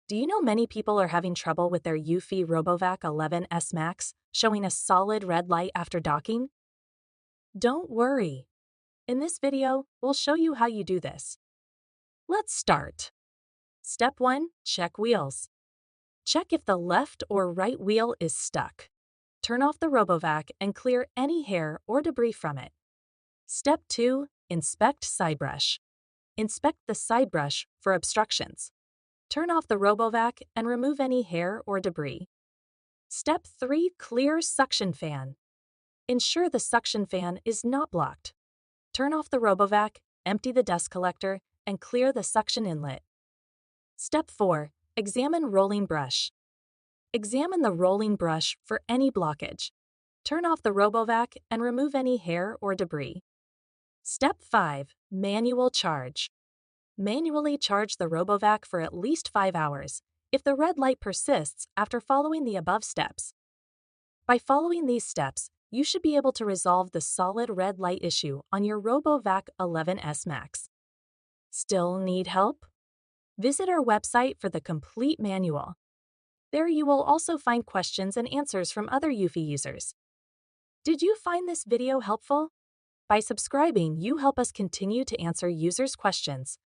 Do you know many people are having trouble with their Eufy RoboVac 11S Max, showing a solid red light after docking? Don't worry. In this video, we'll show you how you do this. Let's start. Step 1. Check wheels. Check if the left or right wheel is stuck. Turn off the RoboVac and clear any hair or debris from it. Step 2. Inspect side brush. Inspect the side brush for obstructions. Turn off the RoboVac and remove any hair or debris. Step 3. Clear suction fan. Ensure the suction fan is not blocked. Turn off the RoboVac, empty the dust collector, and clear the suction inlet. Step 4. Examine rolling brush. Examine the rolling brush for any blockage. Turn off the RoboVac and remove any hair or debris. Step 5. Manual charge. Manually charge the RoboVac for at least 5 hours if the red light persists after following the above steps. By following these steps, you should be able to resolve the solid red light issue on your RoboVac 11S Max. Still need help? Visit our website for the complete manual. There you will also find questions and answers from other Eufy users. Did you find this video helpful? By subscribing, you help us continue to answer users' questions.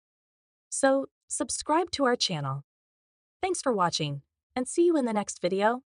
So, subscribe to our channel. Thanks for watching, and see you in the next video.